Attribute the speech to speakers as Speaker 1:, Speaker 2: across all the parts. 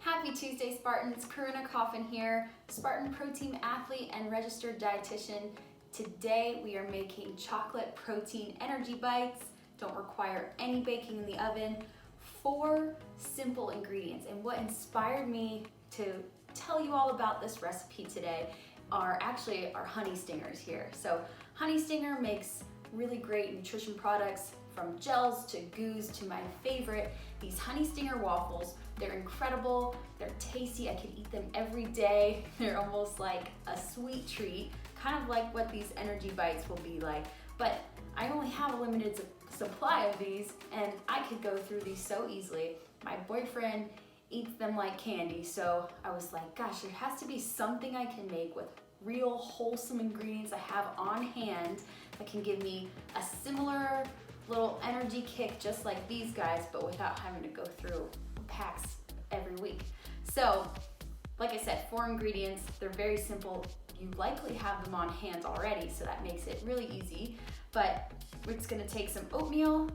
Speaker 1: Happy Tuesday, Spartans. Corinne here, Spartan protein athlete and registered dietitian. Today we are making chocolate protein energy bites. Don't require any baking in the oven. 4 simple ingredients. And what inspired me to tell you all about this recipe today are actually our honey stingers here. So honey stinger makes really great nutrition products, from gels to goos to my favorite, these honey stinger waffles. They're incredible, they're tasty, I could eat them every day. They're almost like a sweet treat, kind of like what these energy bites will be like. But I only have a limited supply of these, and I could go through these so easily. My boyfriend eats them like candy, so I was like, gosh, there has to be something I can make with real wholesome ingredients I have on hand that can give me a similar little energy kick just like these guys, but without having to go through packs every week. So, like I said, 4 ingredients. They're very simple. You likely have them on hand already, so that makes it really easy. But we're just gonna take some oatmeal,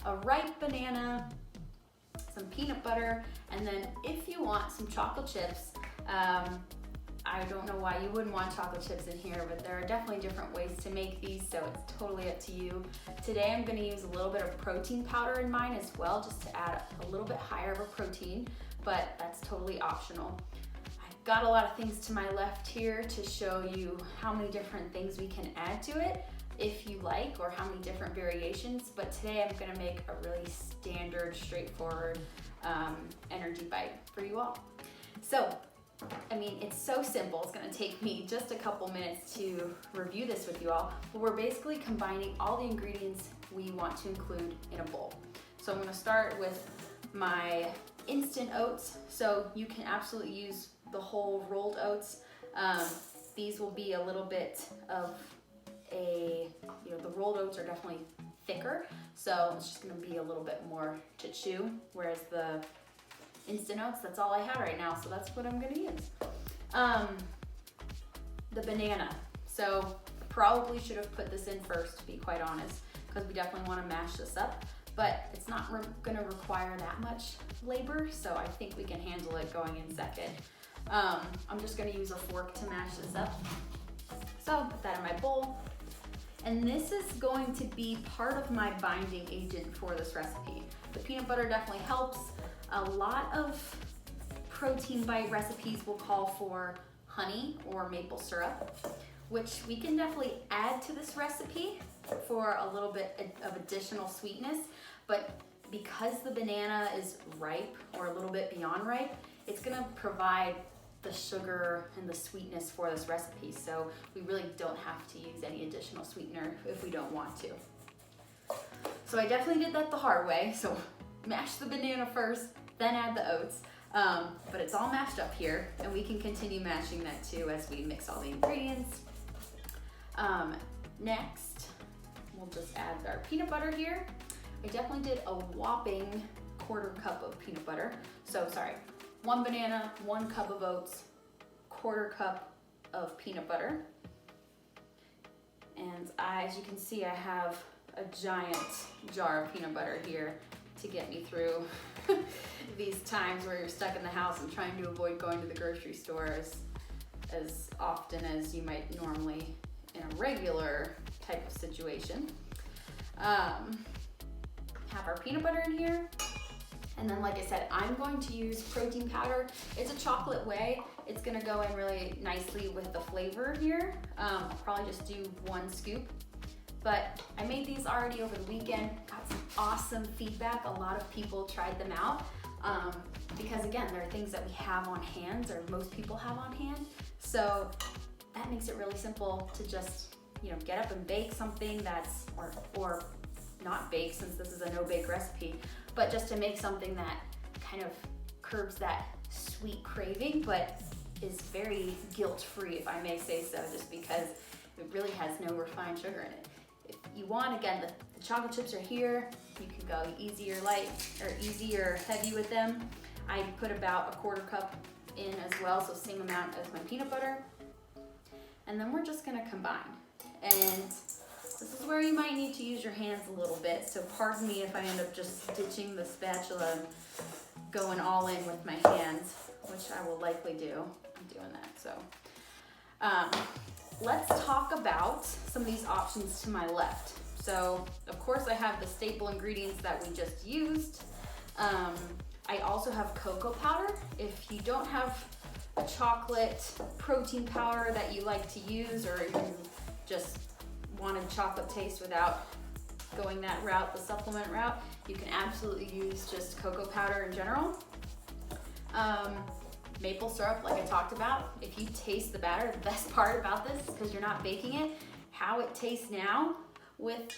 Speaker 1: a ripe banana, some peanut butter, and then if you want some chocolate chips, I don't know why you wouldn't want chocolate chips in here, but there are definitely different ways to make these, so it's totally up to you. Today I'm going to use a little bit of protein powder in mine as well, just to add a little bit higher of a protein, but that's totally optional. I've got a lot of things to my left here to show you how many different things we can add to it if you like, or how many different variations, but today I'm going to make a really standard, straightforward energy bite for you all. So, I mean, it's so simple. It's gonna take me just a couple minutes to review this with you all, but we're basically combining all the ingredients we want to include in a bowl. So I'm gonna start with my instant oats. So you can absolutely use the whole rolled oats. These will be a little bit of the rolled oats are definitely thicker, so it's just gonna be a little bit more to chew, whereas the instant oats, that's all I have right now, so that's what I'm gonna use. The banana. So probably should have put this in first, to be quite honest, because we definitely wanna mash this up, but it's not gonna require that much labor, so I think we can handle it going in second. I'm just gonna use a fork to mash this up. So I'll put that in my bowl. And this is going to be part of my binding agent for this recipe. The peanut butter definitely helps. A lot of protein bite recipes will call for honey or maple syrup, which we can definitely add to this recipe for a little bit of additional sweetness, but because the banana is ripe or a little bit beyond ripe, it's gonna provide the sugar and the sweetness for this recipe, so we really don't have to use any additional sweetener if we don't want to. So I definitely did that the hard way, so mash the banana first, then add the oats, but it's all mashed up here, and we can continue mashing that too as we mix all the ingredients. Next, we'll just add our peanut butter here. I definitely did a whopping 1/4 cup of peanut butter, so sorry, 1 banana, 1 cup of oats, 1/4 cup of peanut butter. And as you can see, I have a giant jar of peanut butter here to get me through these times where you're stuck in the house and trying to avoid going to the grocery store as often as you might normally in a regular type of situation. Have our peanut butter in here. And then, like I said, I'm going to use protein powder. It's a chocolate whey. It's gonna go in really nicely with the flavor here. I'll probably just do 1 scoop. But I made these already over the weekend, got some awesome feedback. A lot of people tried them out because, again, they're things that we have on hand, or most people have on hand. So that makes it really simple to just, get up and bake something that's, or not bake, since this is a no-bake recipe, but just to make something that kind of curbs that sweet craving, but is very guilt-free, if I may say so, just because it really has no refined sugar in it. If you want, again, the chocolate chips are here. You can go easy or light, or easy or heavy with them. I put about a 1/4 cup in as well, so same amount as my peanut butter. And then we're just gonna combine. And This is where you might need to use your hands a little bit, so pardon me if I end up just stitching the spatula and going all in with my hands, which I will likely do. I'm doing that, so. Let's talk about some of these options to my left. So, of course, I have the staple ingredients that we just used. I also have cocoa powder. If you don't have a chocolate protein powder that you like to use, or you just wanted chocolate taste without going that route, the supplement route, you can absolutely use just cocoa powder in general. Maple syrup, like I talked about. If you taste the batter, the best part about this, because you're not baking it, how it tastes now with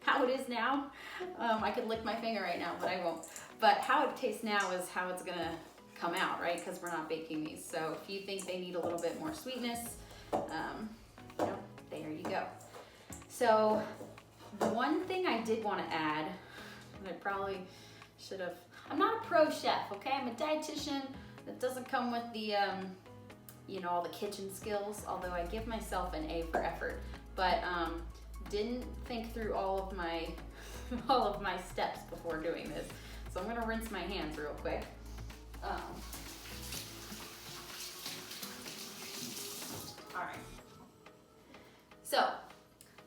Speaker 1: how it is now. I could lick my finger right now, but I won't. But how it tastes now is how it's gonna come out, right? Because we're not baking these. So if you think they need a little bit more sweetness, there you go. So the one thing I did want to add, and I probably should have, I'm not a pro chef, okay? I'm a dietitian. That doesn't come with the, all the kitchen skills, although I give myself an A for effort, but didn't think through all of my steps before doing this. So I'm gonna rinse my hands real quick. All right. So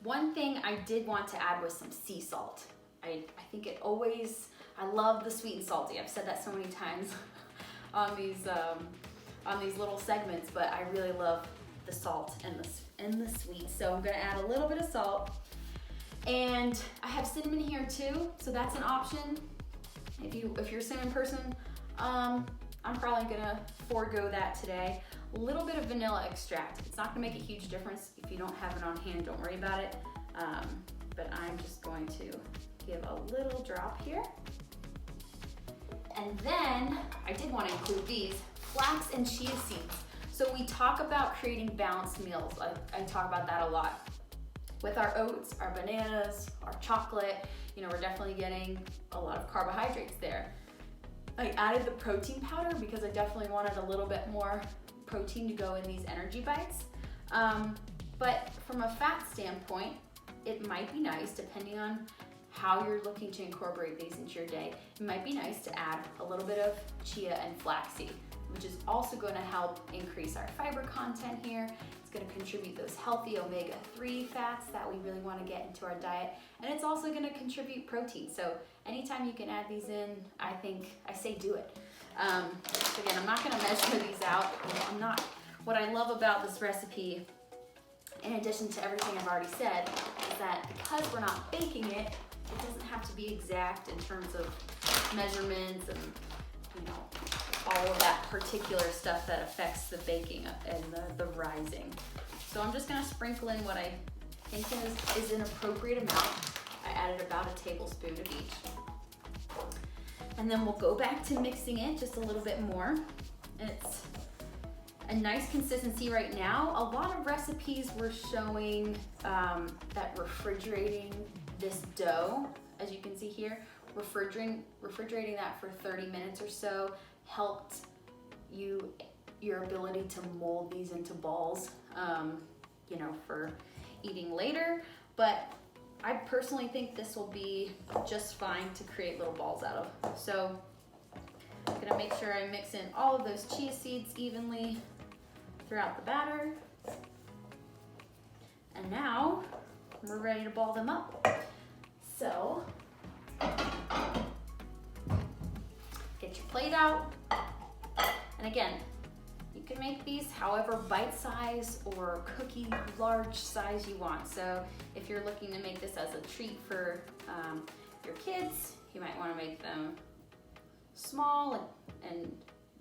Speaker 1: one thing I did want to add was some sea salt. I think it always, I love the sweet and salty. I've said that so many times on these little segments, but I really love the salt and the sweet. So I'm gonna add a little bit of salt, and I have cinnamon here too, so that's an option. If you're a cinnamon person, I'm probably gonna forego that today. A little bit of vanilla extract. It's not gonna make a huge difference. If you don't have it on hand, don't worry about it. But I'm just going to give a little drop here. And then I did want to include these, flax and chia seeds. So we talk about creating balanced meals. I talk about that a lot. With our oats, our bananas, our chocolate, we're definitely getting a lot of carbohydrates there. I added the protein powder because I definitely wanted a little bit more protein to go in these energy bites. But from a fat standpoint, it might be nice, depending on how you're looking to incorporate these into your day, it might be nice to add a little bit of chia and flaxseed, which is also going to help increase our fiber content here. It's going to contribute those healthy omega-3 fats that we really want to get into our diet, and it's also going to contribute protein. So anytime you can add these in, I say do it. Again, I'm not going to measure these out. What I love about this recipe, in addition to everything I've already said, is that because we're not baking it, it doesn't have to be exact in terms of measurements and all of that particular stuff that affects the baking and the rising. So I'm just gonna sprinkle in what I think is an appropriate amount. I added about a tablespoon of each. And then we'll go back to mixing it just a little bit more. And it's a nice consistency right now. A lot of recipes were showing that refrigerating this dough, as you can see here, refrigerating that for 30 minutes or so helped your ability to mold these into balls, for eating later. But I personally think this will be just fine to create little balls out of. So I'm gonna make sure I mix in all of those chia seeds evenly throughout the batter. And now we're ready to ball them up. So get your plate out. And again, you can make these however bite size or cookie large size you want. So if you're looking to make this as a treat for your kids, you might want to make them small and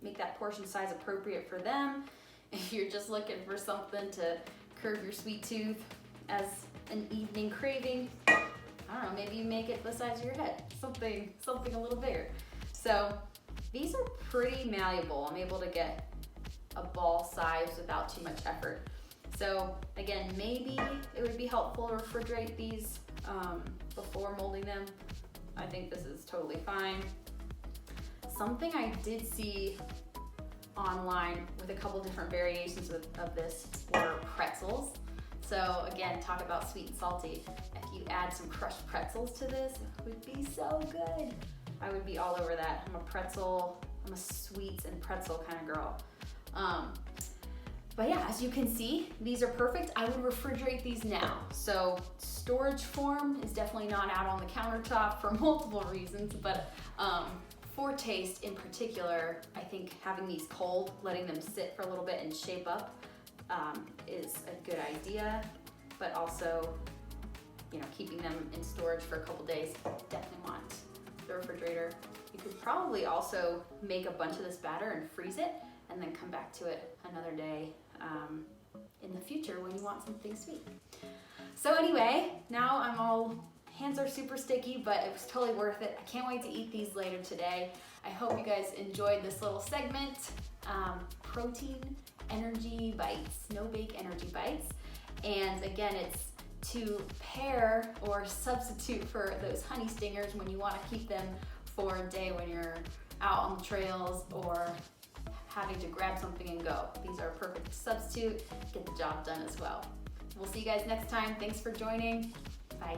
Speaker 1: make that portion size appropriate for them. If you're just looking for something to curb your sweet tooth as an evening craving, I don't know, maybe you make it the size of your head, something a little bigger. So these are pretty malleable. I'm able to get a ball size without too much effort. So again, maybe it would be helpful to refrigerate these before molding them. I think this is totally fine. Something I did see online with a couple different variations of this were pretzels. So again, talk about sweet and salty. If you add some crushed pretzels to this, it would be so good. I would be all over that. I'm a sweets and pretzel kind of girl. But yeah, as you can see, these are perfect. I would refrigerate these now. So storage form is definitely not out on the countertop for multiple reasons, but for taste in particular, I think having these cold, letting them sit for a little bit and shape up is a good idea, but also, you know, keeping them in storage for a couple days, definitely want the refrigerator. You could probably also make a bunch of this batter and freeze it and then come back to it another day in the future when you want something sweet. So anyway, now hands are super sticky, but it was totally worth it. I can't wait to eat these later today. I hope you guys enjoyed this little segment. Protein energy bites, no bake energy bites. And again, it's to pair or substitute for those honey stingers when you want to keep them for a day when you're out on the trails or having to grab something and go. These are a perfect substitute, get the job done as well. We'll see you guys next time. Thanks for joining. Bye.